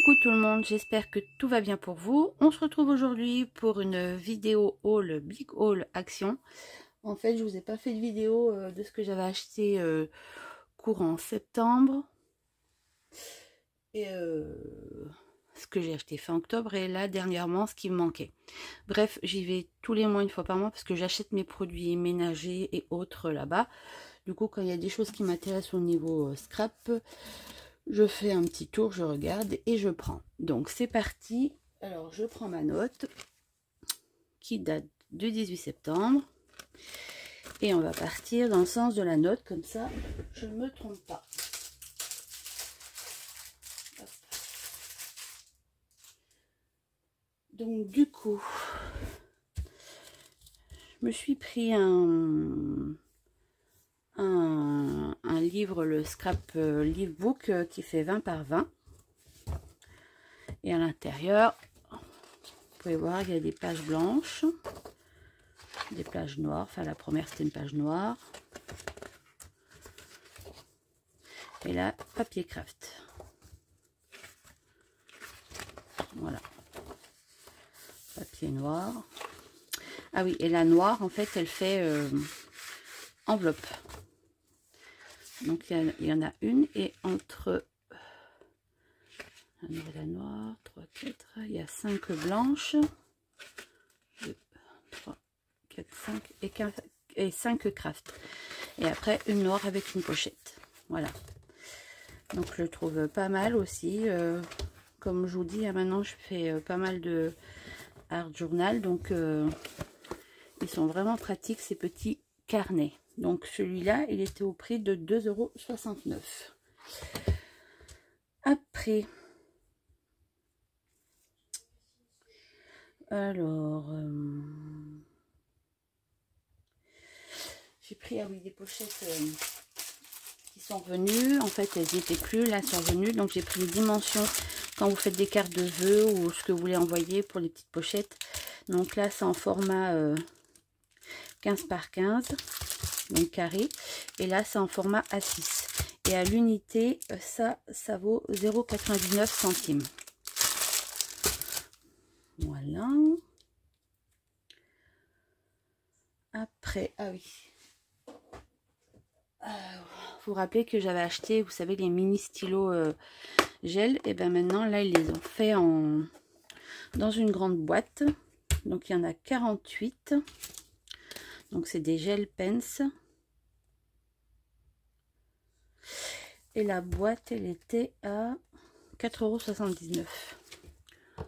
Coucou tout le monde, j'espère que tout va bien pour vous. On se retrouve aujourd'hui pour une vidéo haul, big haul action. En fait, je vous ai pas fait de vidéo de ce que j'avais acheté courant septembre. Et ce que j'ai acheté fin octobre. Et là, dernièrement, ce qui me manquait. Bref, j'y vais tous les mois, une fois par mois, parce que j'achète mes produits ménagers et autres là-bas. Du coup, quand il y a des choses qui m'intéressent au niveau scrap, je fais un petit tour, je regarde et je prends. Donc c'est parti. Alors je prends ma note qui date du 18 septembre et on va partir dans le sens de la note, comme ça je ne me trompe pas. Hop. Donc du coup, je me suis pris un livre, le scrap livre book qui fait 20 par 20, et à l'intérieur vous pouvez voir il y a des pages blanches, des pages noires. Enfin la première c'était une page noire, et là papier craft. Voilà, papier noir. Ah oui, et la noire en fait elle fait enveloppe. Donc il y en a une, et entre la noire, 3, 4, il y a 5 blanches, 2, 3, 4, 5 et 15, et 5 craft. Et après une noire avec une pochette. Voilà. Donc je le trouve pas mal aussi. Comme je vous dis, maintenant je fais pas mal de art journal. Donc ils sont vraiment pratiques ces petits carnets. Donc celui-là, il était au prix de 2,69 €. Après, alors, j'ai pris, ah oui, des pochettes qui sont revenues. En fait, elles n'y étaient plus, là, elles sont revenues. Donc j'ai pris les dimensions quand vous faites des cartes de vœux ou ce que vous voulez envoyer pour les petites pochettes. Donc là, c'est en format 15 par 15. Donc carré, et là c'est en format A6, et à l'unité ça vaut 0,99 centimes. Voilà. Après, ah oui, vous rappelez que j'avais acheté, vous savez, les mini stylos gel, et bien maintenant là ils les ont fait dans une grande boîte. Donc il y en a 48. Donc c'est des gel pens. Et la boîte, elle était à 4,79 €.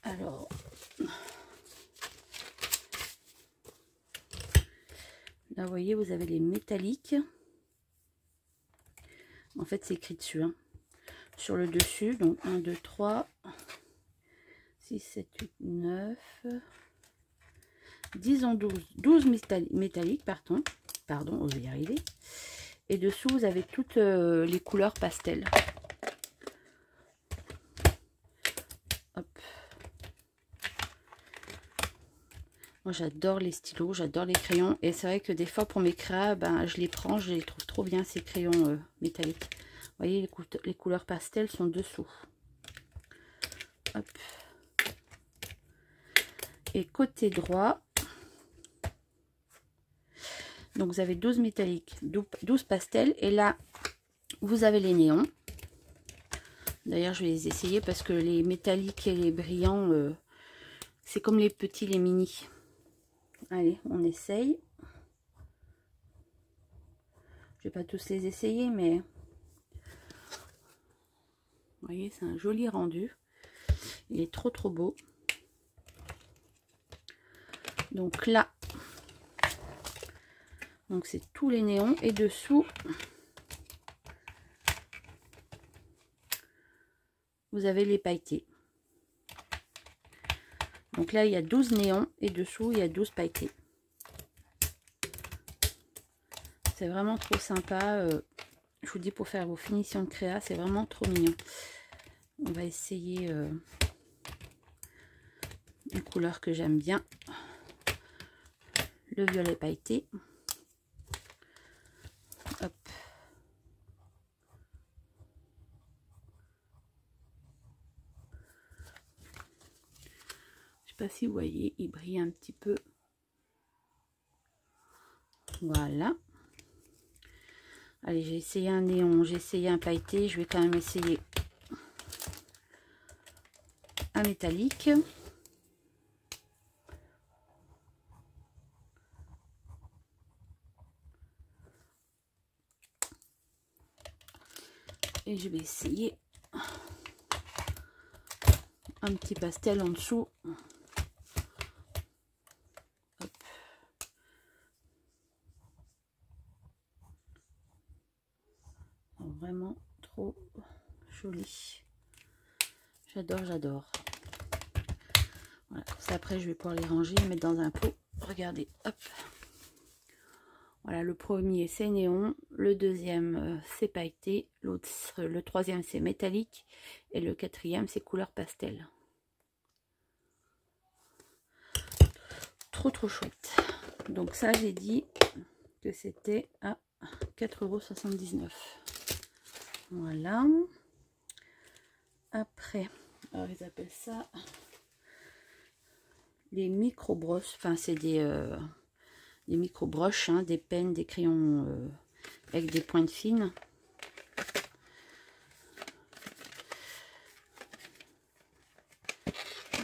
Alors, là, vous voyez, vous avez les métalliques. En fait, c'est écrit dessus, hein, sur le dessus. Donc, 1, 2, 3, 6, 7, 8, 9, 10 en 12. 12 métalliques, pardon, on va y arriver. Et dessous, vous avez toutes les couleurs pastel. Hop. Moi, j'adore les stylos, j'adore les crayons. Et c'est vrai que des fois, pour mes créas, ben, je les prends, je les trouve trop bien, ces crayons métalliques. Vous voyez, les couleurs pastel sont dessous. Hop. Et côté droit, donc vous avez 12 métalliques, 12 pastels. Et là, vous avez les néons. D'ailleurs, je vais les essayer parce que les métalliques et les brillants, c'est comme les petits, les mini. Allez, on essaye. Je vais pas tous les essayer, mais vous voyez, c'est un joli rendu. Il est trop beau. Donc là, donc c'est tous les néons, et dessous vous avez les pailletés. Donc là il y a 12 néons, et dessous il y a 12 pailletés. C'est vraiment trop sympa. Je vous dis, pour faire vos finitions de créa, c'est vraiment trop mignon. On va essayer une couleur que j'aime bien, le violet pailleté. Hop. pas si vous voyez, il brille un petit peu. Voilà. Allez, j'ai essayé un néon, j'ai essayé un pailleté, je vais quand même essayer un métallique. Et je vais essayer un petit pastel en dessous. Hop. Vraiment trop joli. J'adore, j'adore. Voilà, ça après je vais pouvoir les ranger, les mettre dans un pot. Regardez, hop. Voilà, le premier c'est néon, le deuxième c'est pailleté, l'autre, le troisième c'est métallique et le quatrième c'est couleur pastel. Trop chouette. Donc ça j'ai dit que c'était à 4,79 €. Voilà. Après, alors ils appellent ça les micro brosses, enfin c'est des micro broches, hein, des pennes, des crayons avec des pointes fines.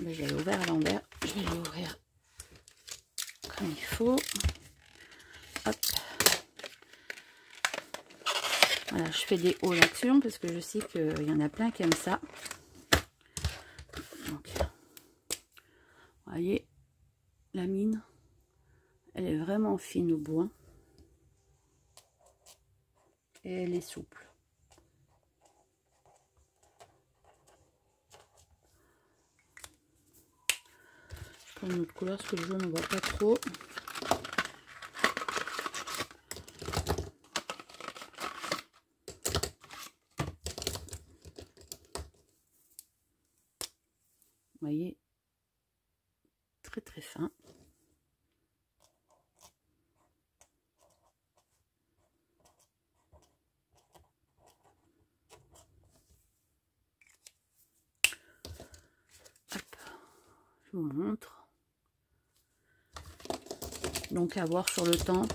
Ben, je l'ai ouvert à l'envers, je vais l'ouvrir comme il faut. Hop. Voilà, je fais des hauts d'action parce que je sais qu'il y en a plein qui aiment ça. Donc, vous voyez, la mine, elle est vraiment fine au bout. Et elle est souple. Je prends une autre couleur parce que le jaune on voit pas trop. Vous voyez, très fin. Hop, je vous montre. Donc à voir sur le temps.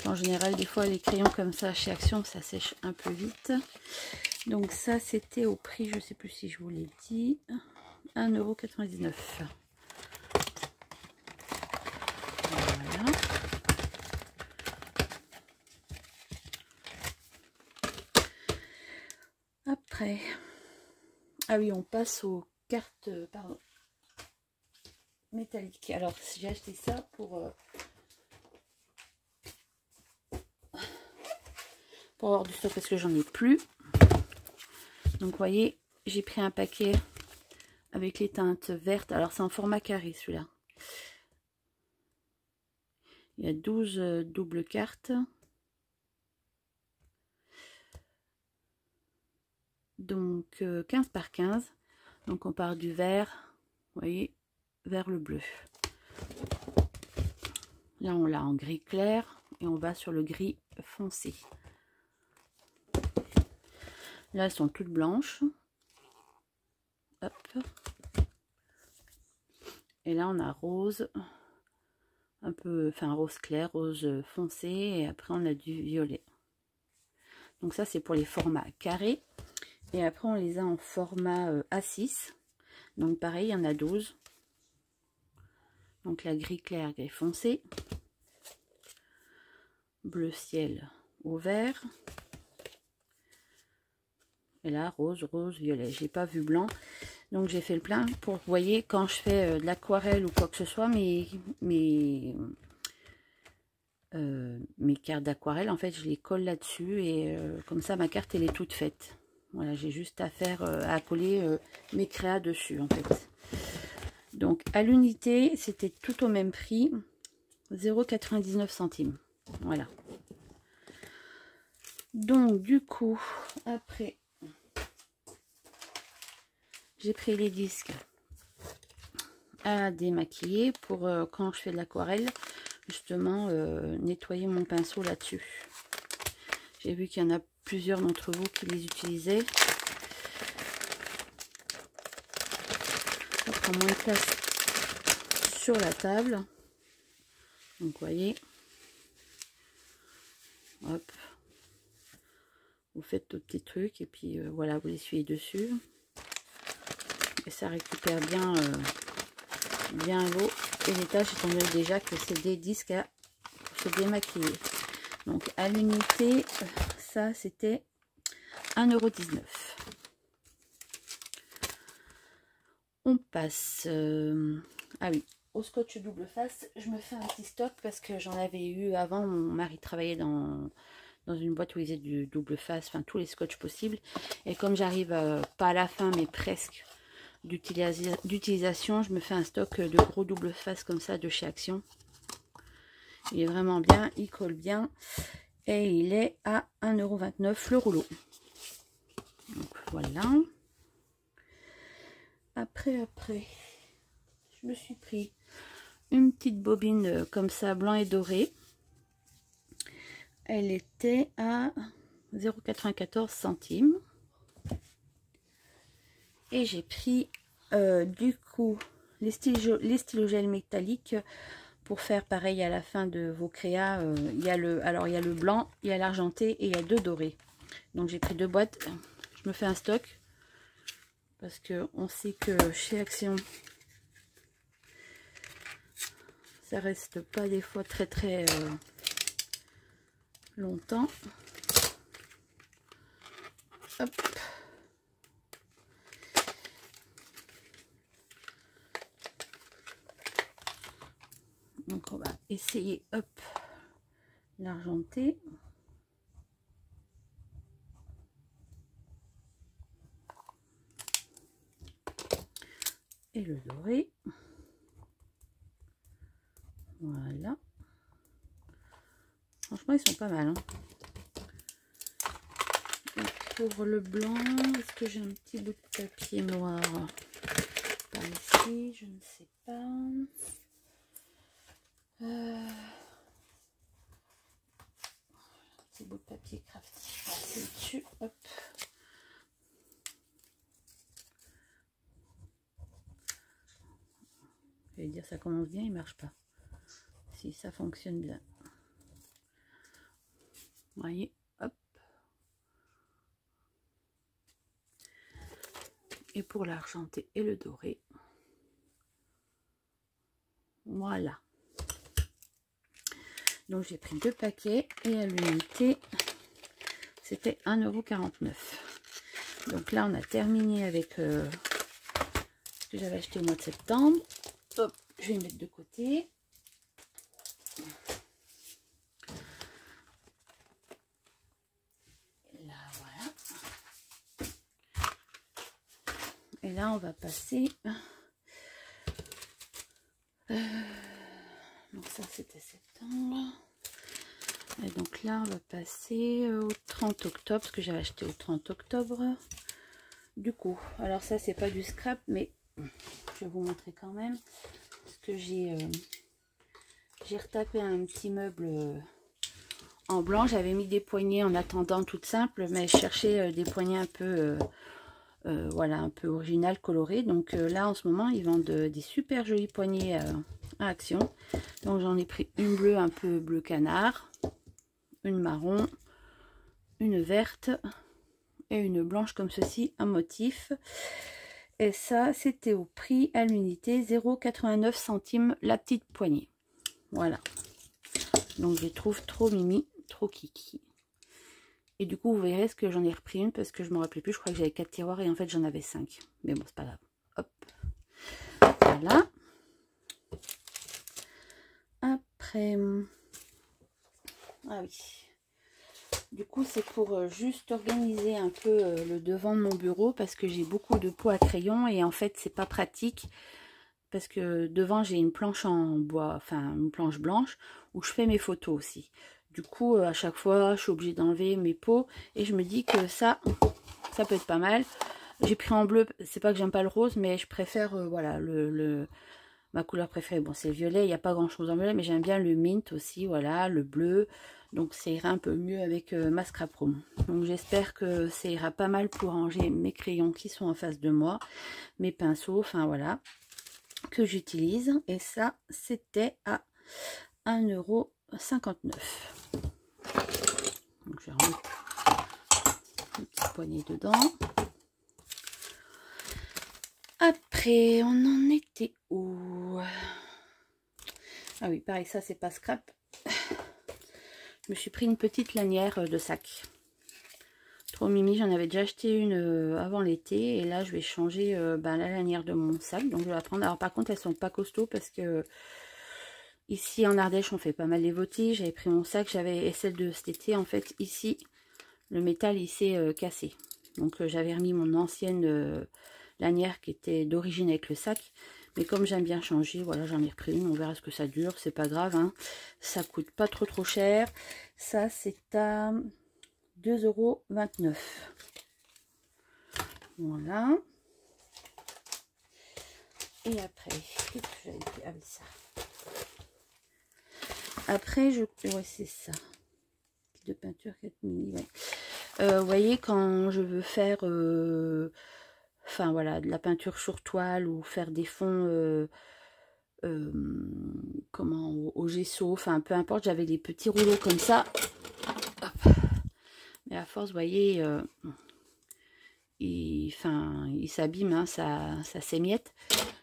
En général, des fois les crayons comme ça chez Action, ça sèche un peu vite. Donc ça c'était au prix, je sais plus si je vous l'ai dit, 1,99 €. Voilà. Après, ah oui, on passe aux cartes, pardon, métalliques. Alors j'ai acheté ça pour avoir du stock parce que j'en ai plus. Donc vous voyez, j'ai pris un paquet avec les teintes vertes. Alors c'est en format carré celui-là. Il y a 12 doubles cartes. Donc 15 par 15. Donc on part du vert, vous voyez, vers le bleu. Là on l'a en gris clair et on va sur le gris foncé. Là elles sont toutes blanches. Hop. Et là on a rose, un peu, enfin rose clair, rose foncé, et après on a du violet. Donc ça c'est pour les formats carrés. Et après on les a en format A6. Donc pareil, il y en a 12. Donc la gris clair, gris foncé, bleu ciel au vert. Et là rose, rose, violet. J'ai pas vu blanc. Donc j'ai fait le plein pour, vous voyez, quand je fais de l'aquarelle ou quoi que ce soit, mes cartes d'aquarelle, en fait je les colle là-dessus et comme ça ma carte elle est toute faite. Voilà, j'ai juste à faire à coller mes créas dessus en fait. Donc à l'unité c'était tout au même prix, 0,99 €. Voilà. Donc du coup après j'ai pris les disques à démaquiller pour quand je fais de l'aquarelle, justement nettoyer mon pinceau là-dessus. J'ai vu qu'il y en a plusieurs d'entre vous qui les utilisaient. Ça prend moins de place sur la table. Donc vous voyez, hop, vous faites le petit truc et puis voilà, vous l'essuyez dessus et ça récupère bien bien l'eau et les taches, étant donné déjà que c'est des disques pour se démaquiller. Donc à l'unité, ça c'était 1,19 €. On passe ah oui, au scotch double face. Je me fais un petit stock parce que j'en avais eu avant. Mon mari travaillait dans une boîte où il faisait du double face, enfin tous les scotch possibles. Et comme j'arrive pas à la fin mais presque d'utilisation, je me fais un stock de gros double face comme ça de chez Action. Il est vraiment bien, il colle bien et il est à 1,29 € le rouleau. Donc voilà. Après, je me suis pris une petite bobine comme ça, blanc et doré. Elle était à 0,94 centimes. Et j'ai pris du coup les stylogels métalliques pour faire pareil à la fin de vos créas. Il y a le blanc, il y a l'argenté et il y a 2 dorés. Donc j'ai pris 2 boîtes. Je me fais un stock parce que on sait que chez Action ça reste pas des fois très longtemps. Hop. Donc on va essayer, hop, l'argenté. Et le doré. Voilà. Franchement, ils sont pas mal. Hein. Et pour le blanc, est-ce que j'ai un petit bout de papier noir par ici? Je ne sais pas. Petit bout de papier crafty passer dessus. Hop. Je vais dire ça commence bien, il marche pas. Si ça fonctionne bien. Vous voyez, hop. Et pour l'argenté et le doré. Voilà. Donc j'ai pris 2 paquets et à l'unité c'était 1,49 €. Donc là on a terminé avec ce que j'avais acheté au mois de septembre. Hop, je vais mettre de côté. Là voilà. Et là on va passer. Donc ça c'était septembre. Et donc là on va passer au 30 octobre, parce que j'avais acheté au 30 octobre. Du coup, alors ça c'est pas du scrap, mais je vais vous montrer quand même. Parce que j'ai retapé un petit meuble en blanc. J'avais mis des poignées en attendant toutes simples, mais je cherchais des poignées un peu voilà, un peu originales, colorées. Donc là en ce moment ils vendent des super jolies poignées à Action. Donc j'en ai pris une bleue, un peu bleu canard, une marron, une verte et une blanche comme ceci, un motif. Et ça c'était au prix à l'unité 0,89 centimes la petite poignée. Voilà, donc je les trouve trop mimi, trop kiki. Et du coup vous verrez ce que j'en ai repris une, parce que je me rappelais plus, je crois que j'avais 4 tiroirs et en fait j'en avais 5, mais bon c'est pas grave. Hop, voilà. Après, ah oui, du coup c'est pour juste organiser un peu le devant de mon bureau, parce que j'ai beaucoup de pots à crayon et en fait c'est pas pratique, parce que devant j'ai une planche en bois, enfin une planche blanche où je fais mes photos aussi. Du coup à chaque fois je suis obligée d'enlever mes pots et je me dis que ça peut être pas mal. J'ai pris en bleu, c'est pas que j'aime pas le rose, mais je préfère voilà ma couleur préférée, bon c'est le violet, il n'y a pas grand chose en violet, mais j'aime bien le mint aussi, voilà, le bleu, donc ça ira un peu mieux avec ma scrap room. Donc j'espère que ça ira pas mal pour ranger mes crayons qui sont en face de moi, mes pinceaux, enfin voilà. que j'utilise. Et ça, c'était à 1,59 €. Donc je vais remettre une petite poignée dedans. Après, on en était où? Ah oui, pareil, ça c'est pas scrap. Je me suis pris une petite lanière de sac. Trop mimi, j'en avais déjà acheté une avant l'été. Et là, je vais changer la lanière de mon sac. Donc, je vais la prendre. Alors, par contre, elles sont pas costauds parce que ici, en Ardèche, on fait pas mal les voltiges. J'avais pris mon sac, et celle de cet été, en fait, ici, le métal, il s'est cassé. Donc, j'avais remis mon ancienne lanière qui était d'origine avec le sac. Mais comme j'aime bien changer, voilà, j'en ai repris une. On verra ce que ça dure. C'est pas grave, hein. Ça coûte pas trop cher. Ça, c'est à 2,29 €. Voilà. Et après, qu'est-ce que j'avais fait avec ça? Après, ouais, c'est ça. De peinture 4 mm. Ouais. Vous voyez, quand je veux faire enfin voilà, de la peinture sur toile ou faire des fonds comment au gesso, enfin peu importe, j'avais des petits rouleaux comme ça. Hop. Mais à force, vous voyez, il s'abîme, hein, ça s'émiette.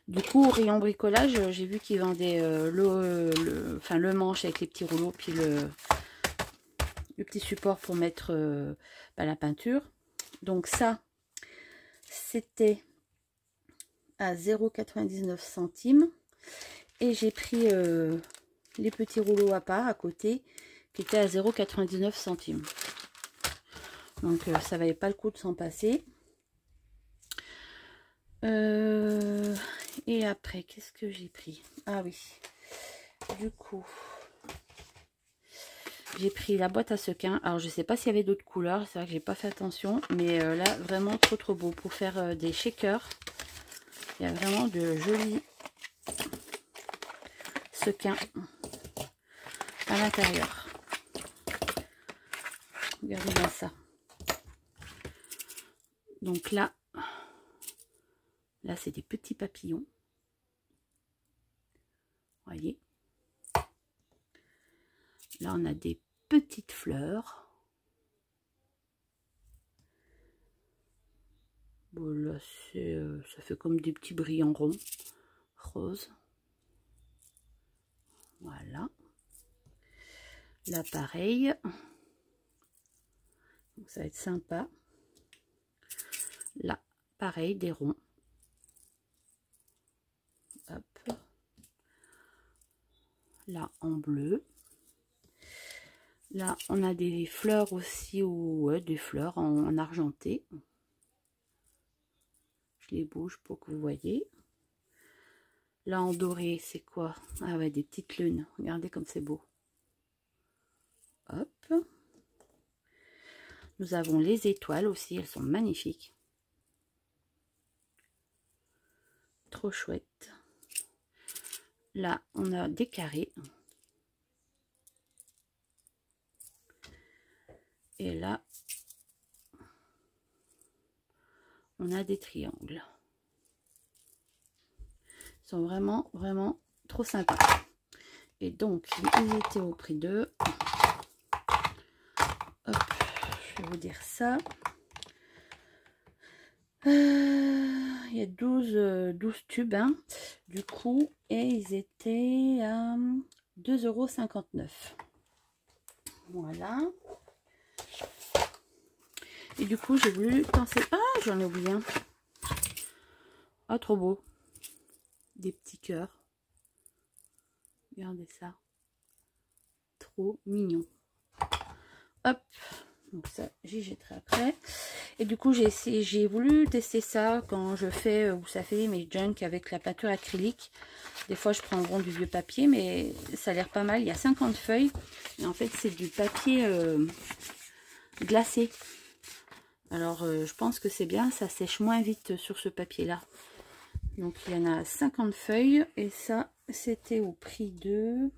Du coup, au rayon bricolage, j'ai vu qu'ils vendaient le manche avec les petits rouleaux, puis le petit support pour mettre la peinture. Donc ça, c'était à 0,99 €. Et j'ai pris les petits rouleaux à part à côté, qui étaient à 0,99 €. Donc ça valait pas le coup de s'en passer. Et après, qu'est-ce que j'ai pris? Ah oui, du coup, j'ai pris la boîte à sequins. Alors, je sais pas s'il y avait d'autres couleurs. C'est vrai que j'ai pas fait attention. Mais là, vraiment trop beau. Pour faire des shakers. Il y a vraiment de jolis sequins à l'intérieur. Regardez bien ça. Donc là c'est des petits papillons. Voyez. Là, on a des petites fleurs. Bon, là, ça fait comme des petits brillants ronds, roses. Voilà. Là, pareil. Donc, ça va être sympa. Là, pareil, des ronds. Hop. Là, en bleu. Là, on a des fleurs aussi, ou ouais, des fleurs en argenté. Je les bouge pour que vous voyez. Là, en doré, c'est quoi? Ah ouais, des petites lunes. Regardez comme c'est beau. Hop. Nous avons les étoiles aussi. Elles sont magnifiques. Trop chouette. Là, on a des carrés. Et là, on a des triangles. Ils sont vraiment trop sympas. Et donc, ils étaient au prix de... Hop, je vais vous dire ça. Il y a 12 tubes, hein, du coup, et ils étaient à 2,59 €. Voilà. Et du coup, j'ai voulu penser... Ah, j'en ai oublié un. Ah, trop beau. Des petits cœurs. Regardez ça. Trop mignon. Hop. Donc ça, j'y jetterai après. Et du coup, j'ai voulu tester ça quand je fais, vous savez, mes junk avec la peinture acrylique. Des fois, je prends du vieux papier, mais ça a l'air pas mal. Il y a 50 feuilles. Et en fait, c'est du papier glacé. Alors, je pense que c'est bien. Ça sèche moins vite sur ce papier-là. Donc, il y en a 50 feuilles. Et ça, c'était au prix de...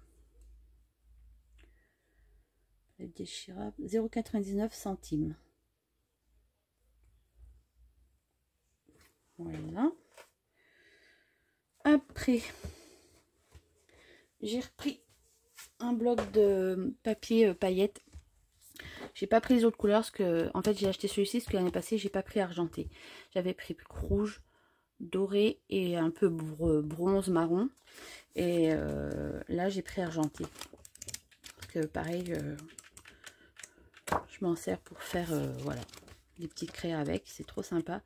déchirable, 0,99 €. Voilà. Après, j'ai repris un bloc de papier paillettes. J'ai pas pris les autres couleurs parce que, en fait, j'ai acheté celui-ci parce que l'année passée, j'ai pas pris argenté. J'avais pris rouge, doré et un peu bronze marron. Et là, j'ai pris argenté. Parce que pareil, je m'en sers pour faire, voilà, des petites craies avec. C'est trop sympa.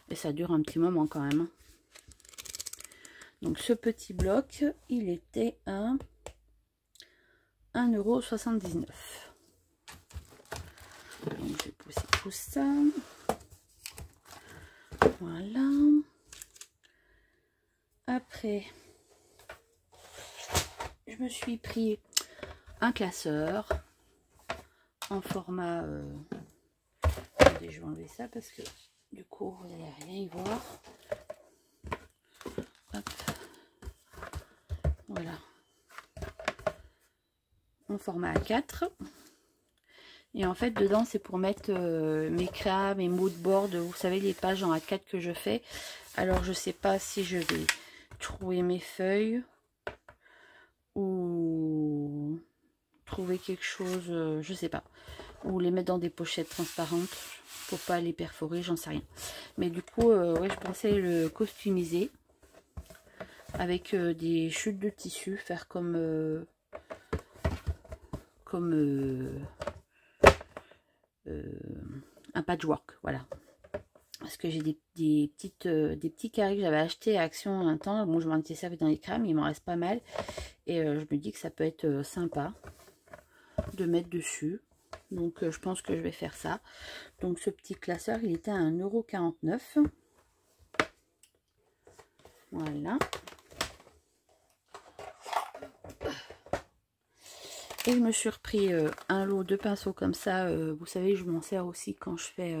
Et ça dure un petit moment quand même. Donc, ce petit bloc, il était à 1,79 €. Donc je vais pousser tout ça. Voilà. Après, je me suis pris un classeur en format... Attendez, je vais enlever ça parce que du coup, vous n'allez rien y voir. Hop. Voilà. En format A4. Et en fait, dedans, c'est pour mettre mes créas, mes mots de board. Vous savez, les pages en A4 que je fais. Alors, je sais pas si je vais trouver mes feuilles ou trouver quelque chose, je sais pas. Ou les mettre dans des pochettes transparentes pour pas les perforer, j'en sais rien. Mais du coup, ouais, je pensais le customiser avec des chutes de tissu, faire comme un patchwork, voilà. Parce que j'ai des petits carrés que j'avais achetés à Action un temps. Bon, je m'en étais servi dans les crèmes, il m'en reste pas mal. Et je me dis que ça peut être sympa de mettre dessus. Donc je pense que je vais faire ça. Donc ce petit classeur, il était à 1,49 €. Voilà. Et je me suis repris un lot de pinceaux comme ça. Vous savez, je m'en sers aussi quand je fais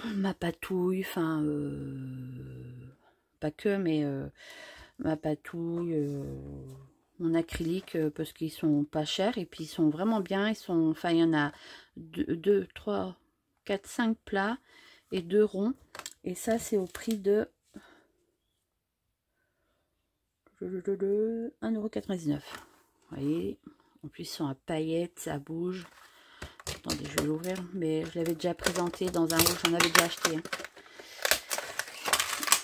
ma patouille. Enfin, pas que, mais ma patouille, mon acrylique, parce qu'ils sont pas chers. Et puis ils sont vraiment bien. Ils sont, enfin, il y en a 2, 3, 4, 5 plats et 2 ronds. Et ça, c'est au prix de 1,99 €. Vous voyez, en plus ils sont à paillettes, ça bouge. Attendez, je vais l'ouvrir, mais je l'avais déjà présenté dans un rouge, j'en avais déjà acheté. Hein.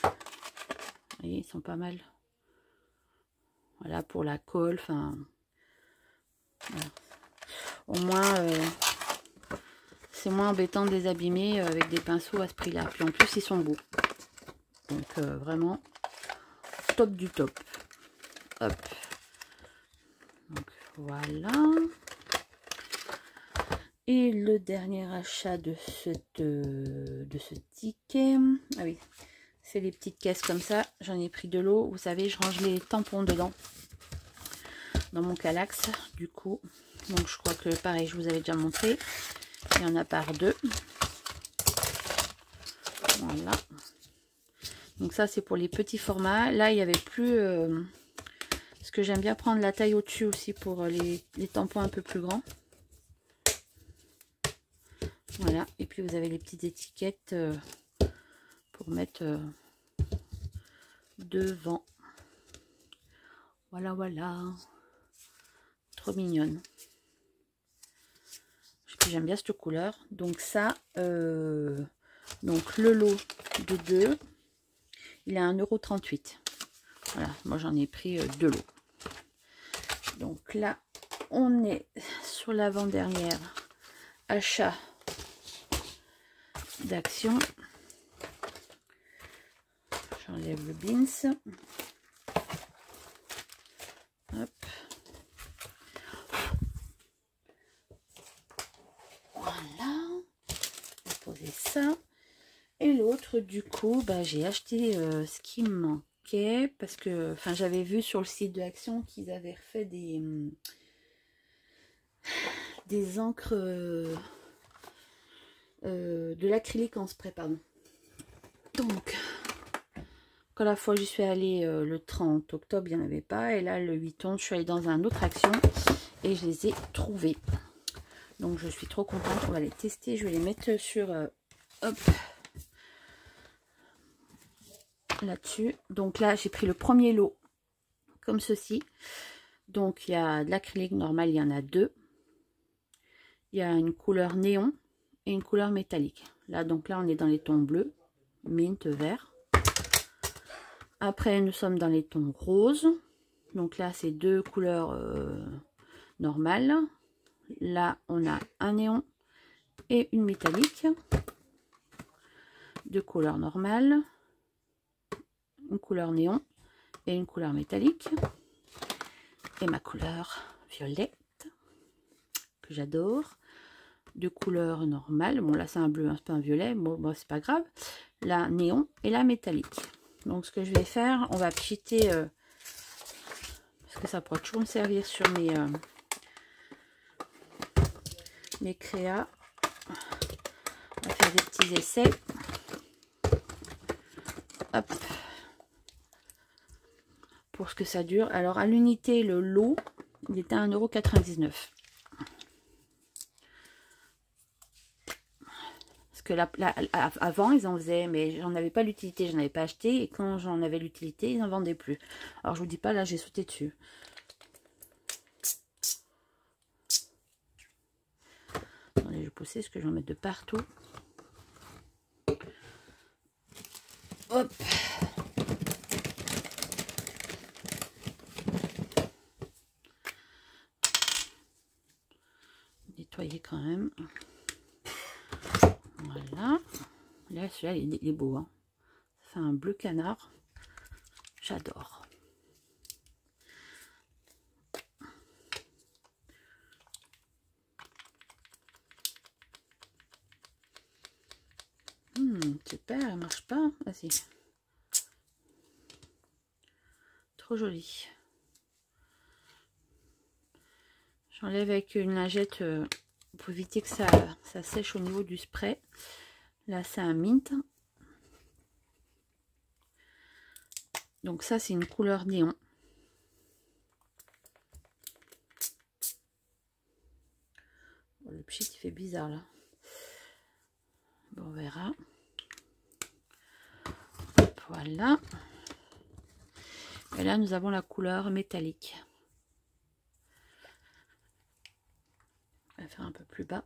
Vous voyez, ils sont pas mal. Voilà, pour la colle, enfin... Voilà. Au moins, c'est moins embêtant de les abîmer avec des pinceaux à ce prix-là. Puis en plus, ils sont beaux. Donc, vraiment, top du top. Hop. Donc, voilà. Et le dernier achat de ce ticket, ah oui, c'est les petites caisses comme ça. J'en ai pris de l'eau. Vous savez, je range les tampons dedans, dans mon Kallax, du coup. Donc, je crois que pareil, je vous avais déjà montré. Il y en a par 2. Voilà. Donc, ça, c'est pour les petits formats. Là, il n'y avait plus... parce que j'aime bien prendre la taille au-dessus aussi pour les tampons un peu plus grands. Voilà, et puis vous avez les petites étiquettes pour mettre devant. Voilà, voilà. Trop mignonne. J'aime bien cette couleur. Donc ça, donc le lot de 2, il est à 1,38 €. Voilà, moi j'en ai pris 2 lots. Donc là, on est sur l'avant-dernière achat d'Action. J'enlève le bins. Hop. Voilà. On va poser ça. Et l'autre, du coup, bah, j'ai acheté ce qui me manquait. Parce que, enfin, j'avais vu sur le site de Action qu'ils avaient refait des encres... de l'acrylique en spray, pardon. Donc, quand la fois j'y suis allée le 30 octobre, il n'y en avait pas. Et là, le 8 11, je suis allée dans un autre Action et je les ai trouvés. Donc, je suis trop contente. On va les tester. Je vais les mettre sur hop, là-dessus. Donc là, j'ai pris le premier lot comme ceci. Donc il y a de l'acrylique normal, il y en a deux. Il y a une couleur néon et une couleur métallique. Là, donc là, on est dans les tons bleus, mint, vert. Après, nous sommes dans les tons roses. Donc là, c'est deux couleurs normales. Là, on a un néon et une métallique. Deux couleurs normales. Une couleur néon et une couleur métallique. Et ma couleur violette, que j'adore. Deux couleurs normales. Bon, là, c'est un bleu, hein, c'est pas un violet. Bon, c'est pas grave. La néon et la métallique. Donc, ce que je vais faire, on va pchiter... parce que ça pourra toujours me servir sur mes créas. On va faire des petits essais. Hop. Pour ce que ça dure. Alors, à l'unité, le lot, il était à 1,99 €. Parce que avant, ils en faisaient, mais j'en avais pas l'utilité, j'en avais pas acheté. Et quand j'en avais l'utilité, ils n'en vendaient plus. Alors, je vous dis pas, là, j'ai sauté dessus. Attendez, je vais pousser, parce que je vais en mettre de partout. Hop. Nettoyer quand même. Voilà. Là, celui-là, il est beau. Hein. Ça fait un bleu canard. J'adore. Super, elle marche pas. Ah si. Trop joli. J'enlève avec une lingette pour éviter que ça sèche au niveau du spray. Là, c'est un mint. Donc ça, c'est une couleur néon. Bon, le pchit, il fait bizarre là. Bon, on verra. Hop, voilà. Et là, nous avons la couleur métallique. On va faire un peu plus bas.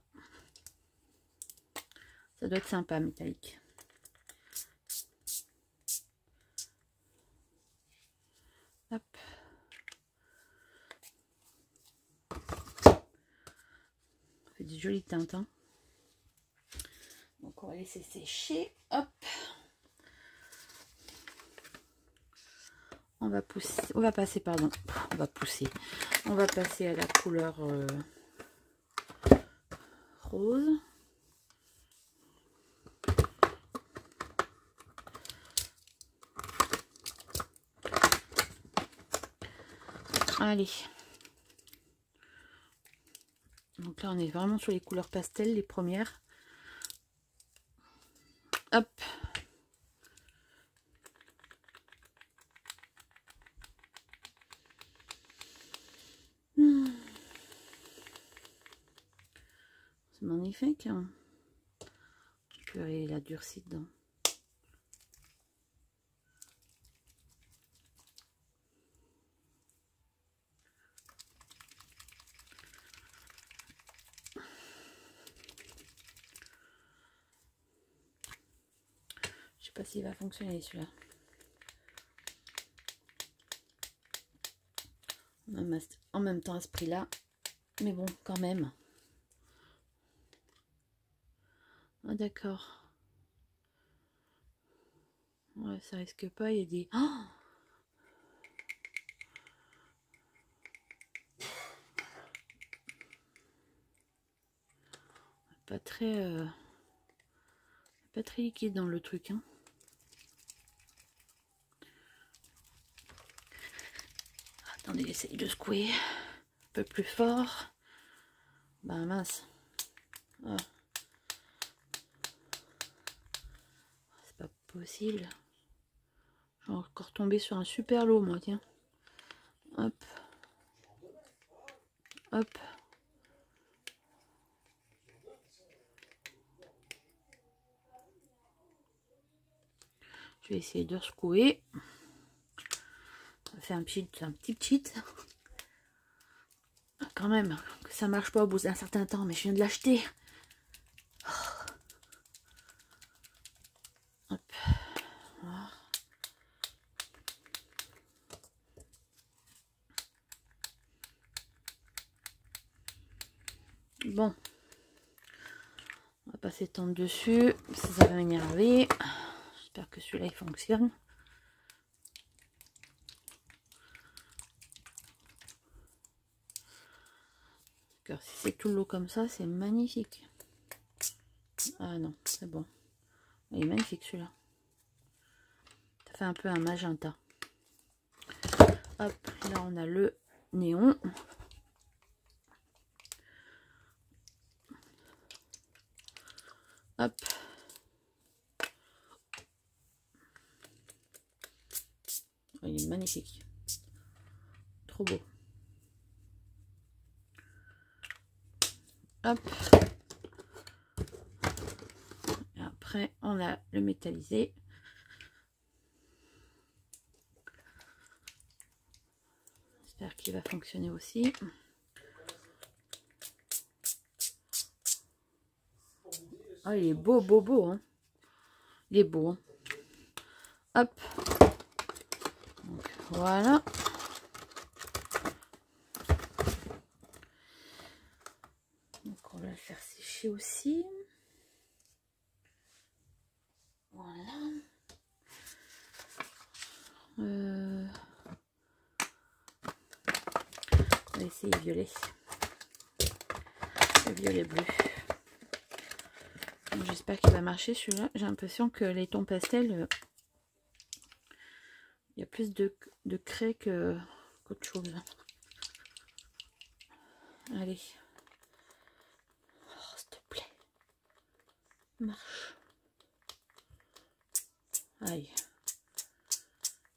Ça doit être sympa, métallique. Hop. Ça fait des jolies teintes. Hein. Donc, on va laisser sécher. Hop. On va passer à la couleur rose. Allez. Donc là, on est vraiment sur les couleurs pastel, les premières. Hop. C'est magnifique. Hein. Purée, il a durci dedans. Je sais pas s'il va fonctionner celui-là. En même temps à ce prix-là. Mais bon, quand même. Ah d'accord. Ouais, ça risque pas. Il y a des... Oh, pas très liquide dans le truc. Hein. Attendez, essaye de secouer un peu plus fort. Bah mince. Oh. C'est pas possible. Je vais encore tomber sur un super lot, moi, tiens. Hop. Hop. Je Je vais essayer de secouer. Ça fait un petit cheat. Quand même, que ça marche pas au bout d'un certain temps, mais je viens de l'acheter. Hop. Voilà. Bon. On va pas s'étendre dessus. Ça va m'énerver. J'espère que celui-là il fonctionne. Si c'est tout l'eau comme ça, c'est magnifique. Ah non, c'est bon. Il est magnifique celui-là. Ça fait un peu un magenta. Hop, là on a le néon. Hop. Il est magnifique. Trop beau. Hop. Et après, on a le métallisé. J'espère qu'il va fonctionner aussi. Ah, il est beau, beau, beau. Hein. Il est beau. Hein. Hop. Donc, voilà. Donc, on va le faire sécher aussi. Voilà. On va essayer violet. Le violet bleu. J'espère qu'il va marcher celui-là. J'ai l'impression que les tons pastels, il y a plus de craie qu'autre chose. Allez. Oh, s'il te plaît. Marche. Aïe.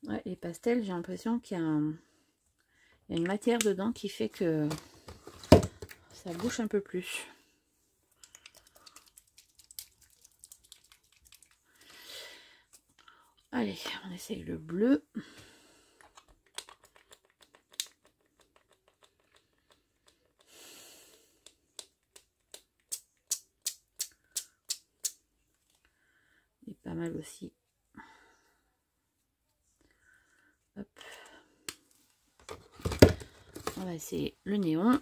Ouais, les pastels, j'ai l'impression qu'il y a une matière dedans qui fait que ça bouge un peu plus. Allez, on essaye le bleu. Il est pas mal aussi. Hop. On va essayer le néon.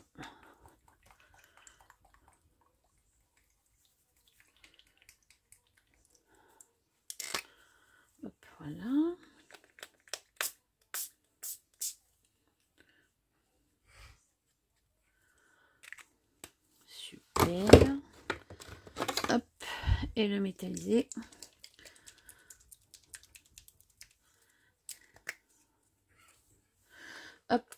Hop, voilà. Super. Hop. Et le métallisé. Hop.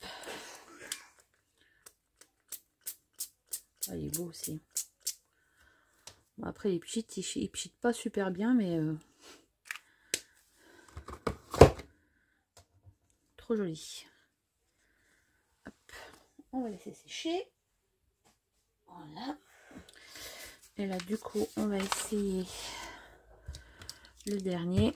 Ah, il est beau aussi. Bon, après, les pchits, ils pchitent pas super bien, mais trop joli. Hop. On va laisser sécher. Voilà. Et là, du coup, on va essayer le dernier.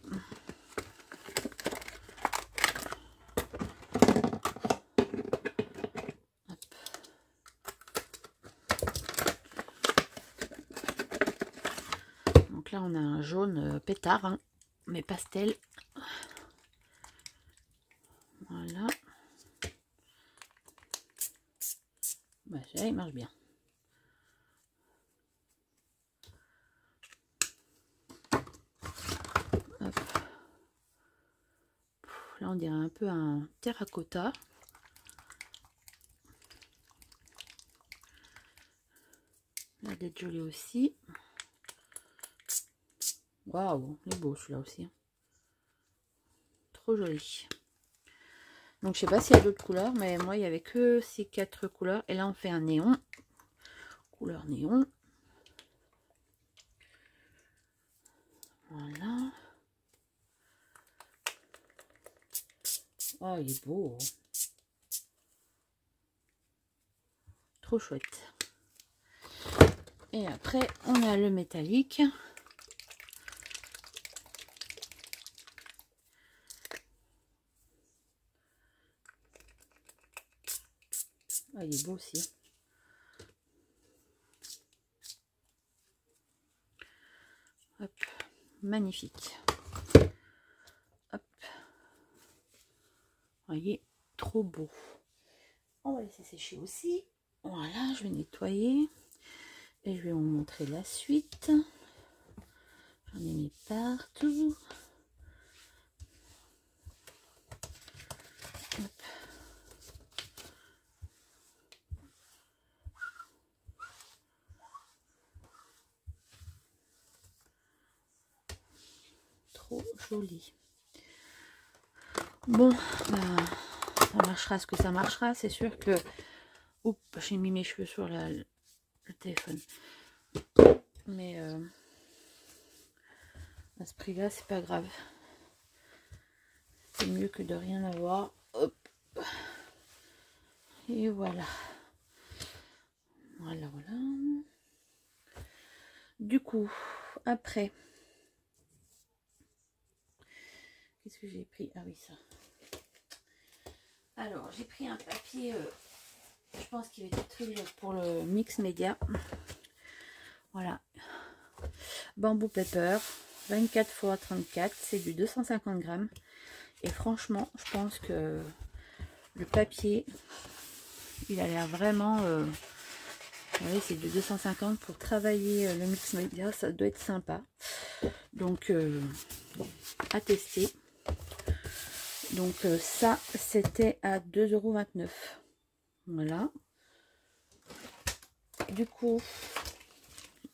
Donc là, on a un jaune pétard, hein, mais pastel. Voilà. Bah, ça, il marche bien. Hop. Là, on dirait un peu un terracotta. Il a d'être joli aussi. Waouh, il est beau celui-là aussi. Trop joli. Donc je sais pas s'il y a d'autres couleurs, mais moi il n'y avait que ces 4 couleurs. Et là on fait un néon. Couleur néon. Voilà. Oh, il est beau. Trop chouette. Et après on a le métallique. Ah, il est beau aussi. Hop, magnifique. Hop. Voyez, trop beau. On va laisser sécher aussi. Voilà, je vais nettoyer. Et je vais vous montrer la suite. J'en ai mis partout. Hop. Trop joli. Bon, bah, ça marchera ce que ça marchera. C'est sûr que... Oups, j'ai mis mes cheveux sur le téléphone. Mais à ce prix-là, c'est pas grave. C'est mieux que de rien avoir. Hop. Et voilà. Voilà, voilà. Du coup, après, qu'est-ce que j'ai pris? Ah oui, ça. Alors, j'ai pris un papier, je pense qu'il va être utile pour le mix média. Voilà. Bamboo Paper, 24 x 34, c'est du 250 grammes. Et franchement, je pense que le papier, il a l'air vraiment... vous voyez, c'est du 250 pour travailler le mix média, ça doit être sympa. Donc, à tester. Donc, ça, c'était à 2,29 €. Voilà. Du coup,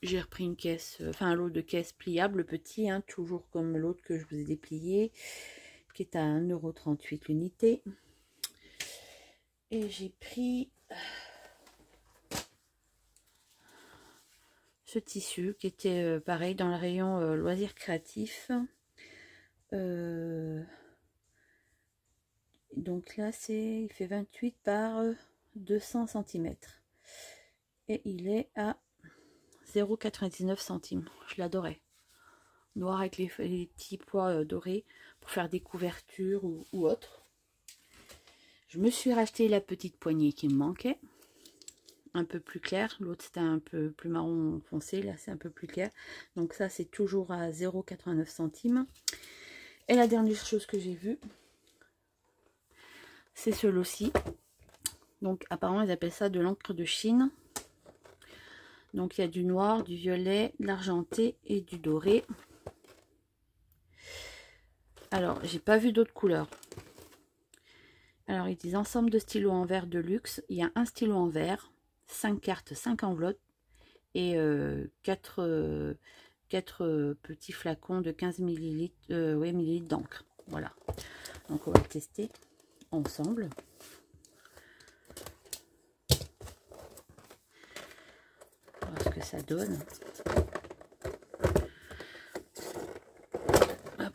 j'ai repris une caisse, enfin un lot de caisses pliables, petit, hein, toujours comme l'autre que je vous ai déplié, qui est à 1,38 € l'unité. Et j'ai pris ce tissu qui était pareil dans le rayon loisirs créatifs. Donc là, il fait 28 par 200 cm. Et il est à 0,99 centimes. Je l'adorais. Noir avec les petits pois dorés pour faire des couvertures ou autre. Je me suis racheté la petite poignée qui me manquait. Un peu plus clair. L'autre c'était un peu plus marron foncé. Là c'est un peu plus clair. Donc ça c'est toujours à 0,89 centimes. Et la dernière chose que j'ai vue, c'est ce lot-ci. Donc apparemment ils appellent ça de l'encre de Chine. Donc il y a du noir, du violet, de l'argenté et du doré. Alors j'ai pas vu d'autres couleurs. Alors ils disent ensemble de stylos en verre de luxe. Il y a un stylo en verre, 5 cartes, 5 enveloppes et 4 petits flacons de 15 millilitres d'encre. Voilà. Donc on va le tester ensemble. On va voir ce que ça donne. Hop.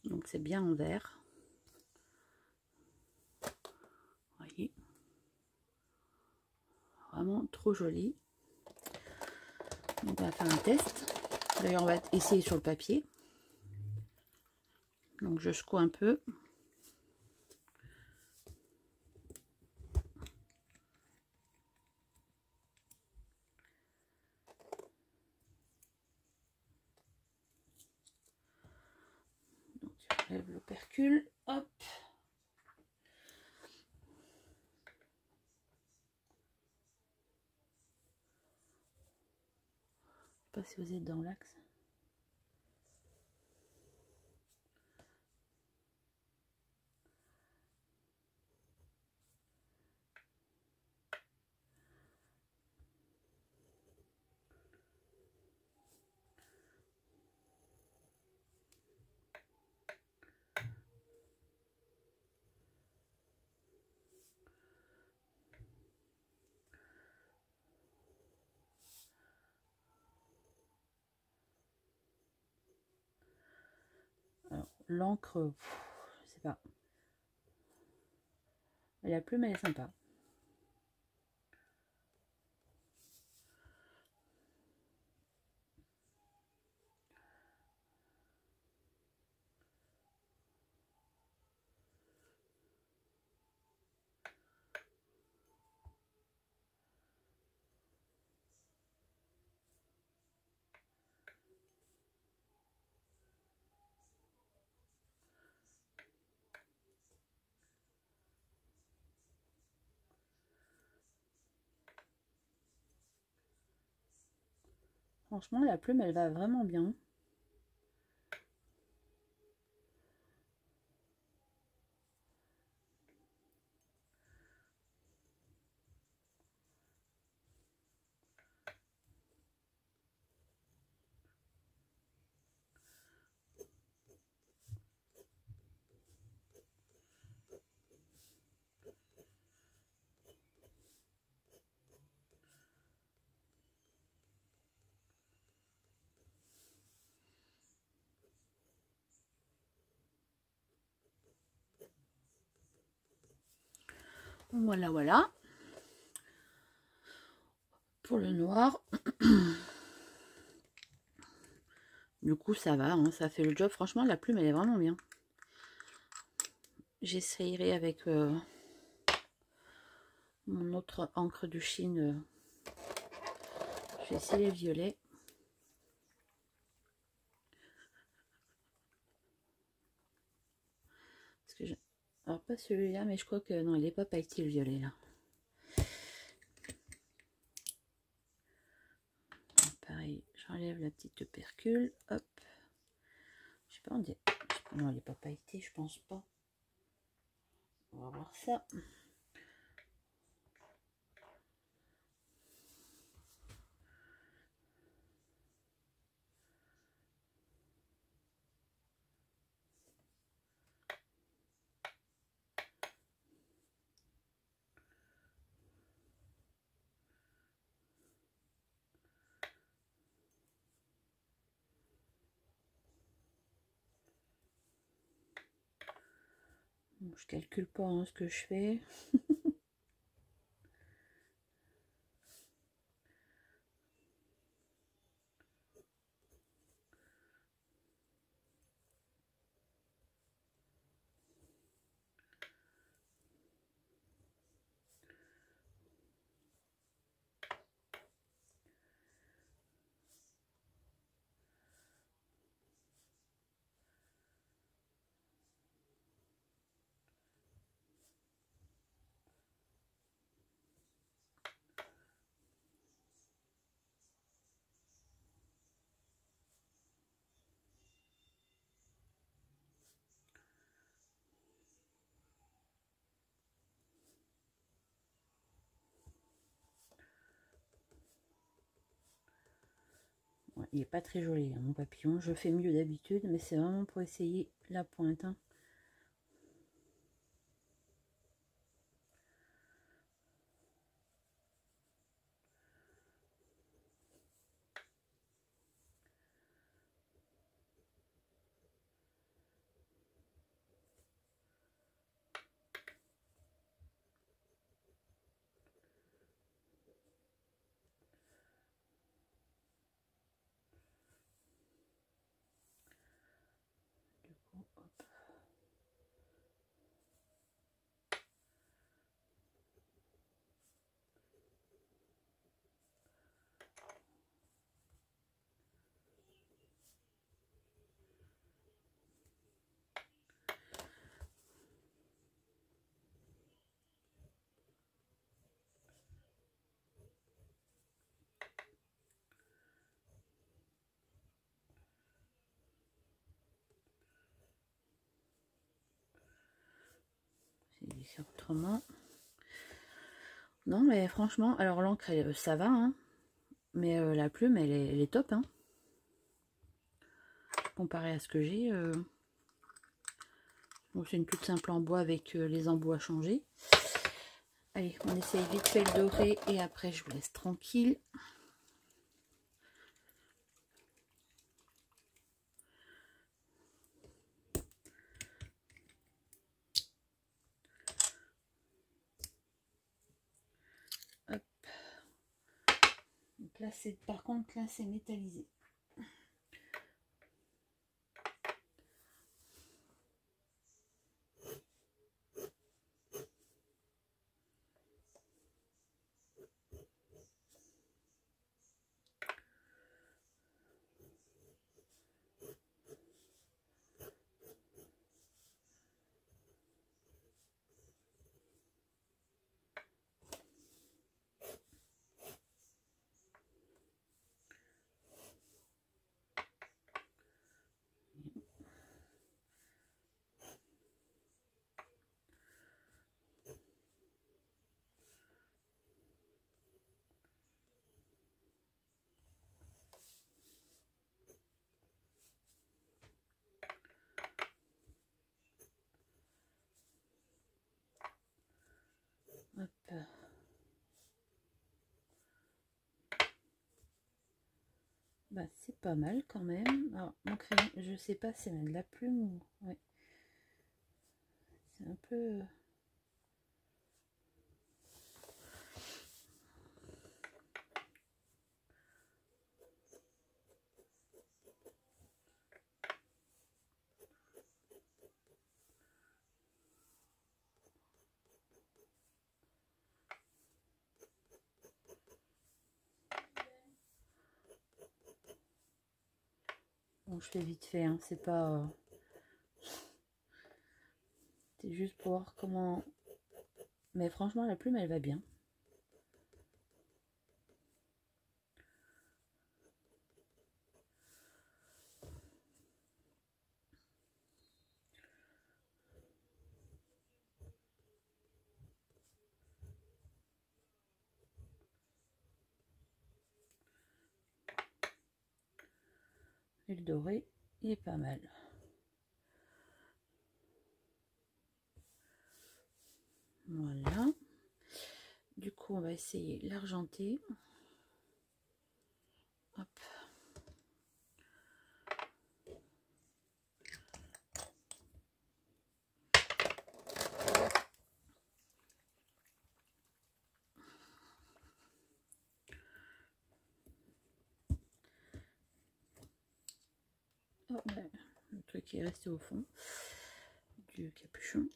Donc c'est bien en vert. Voyez. Vraiment trop joli. Donc on va faire un test. D'ailleurs on va essayer sur le papier. Donc je secoue un peu. Donc je lève l'opercule. Hop. Je sais pas si vous êtes dans l'axe. L'encre, je sais pas. La plume, elle est sympa. Franchement, la plume, elle va vraiment bien. Voilà, voilà. Pour le noir. Du coup, ça va, hein, ça fait le job. Franchement, la plume, elle est vraiment bien. J'essayerai avec mon autre encre de Chine. Je vais essayer le violet. Parce que alors, pas celui-là, mais je crois que non, il n'est pas pailleté le violet là. Pareil, j'enlève la petite tubercule. Hop. Je sais pas, on dit. Non, il n'est pas pailleté, je pense pas. On va voir ça. Bon, je calcule pas hein, ce que je fais. Ouais, il n'est pas très joli hein, mon papillon. Je fais mieux d'habitude, mais c'est vraiment pour essayer la pointe. Hein. C'est autrement. Non, mais franchement, alors l'encre, ça va, hein, mais la plume, elle est top. Hein. Comparé à ce que j'ai. Bon, c'est une toute simple en bois avec les embouts à changer. Allez, on essaye vite fait le doré et après je vous laisse tranquille. Hop. Donc là, par contre, là, c'est métallisé. bah, c'est pas mal quand même. Alors, mon crayon, je sais pas, c'est de la plume ou... Ouais. C'est un peu... Bon, je fais vite fait, hein. C'est pas... C'est juste pour voir comment... Mais franchement, la plume, elle va bien. Et le doré, il est pas mal. Voilà. Du coup, on va essayer l'argenté. Hop. Oh, ouais. Le truc qui est resté au fond du capuchon.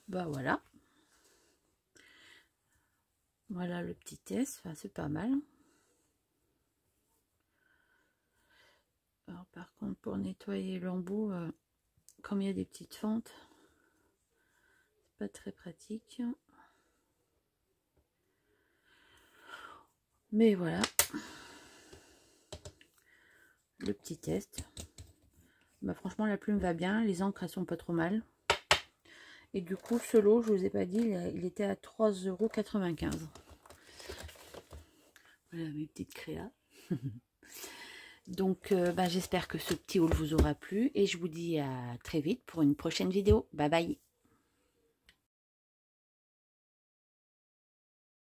Bah voilà. Voilà le petit test. Enfin, c'est pas mal. Alors par contre, pour nettoyer l'embout, comme il y a des petites fentes, c'est pas très pratique. Mais voilà. Le petit test. Bah franchement, la plume va bien. Les encres, elles sont pas trop mal. Et du coup, ce lot, je vous ai pas dit, il était à 3,95 €. Voilà mes petites créas. Donc, bah, j'espère que ce petit haul vous aura plu. Et je vous dis à très vite pour une prochaine vidéo. Bye bye.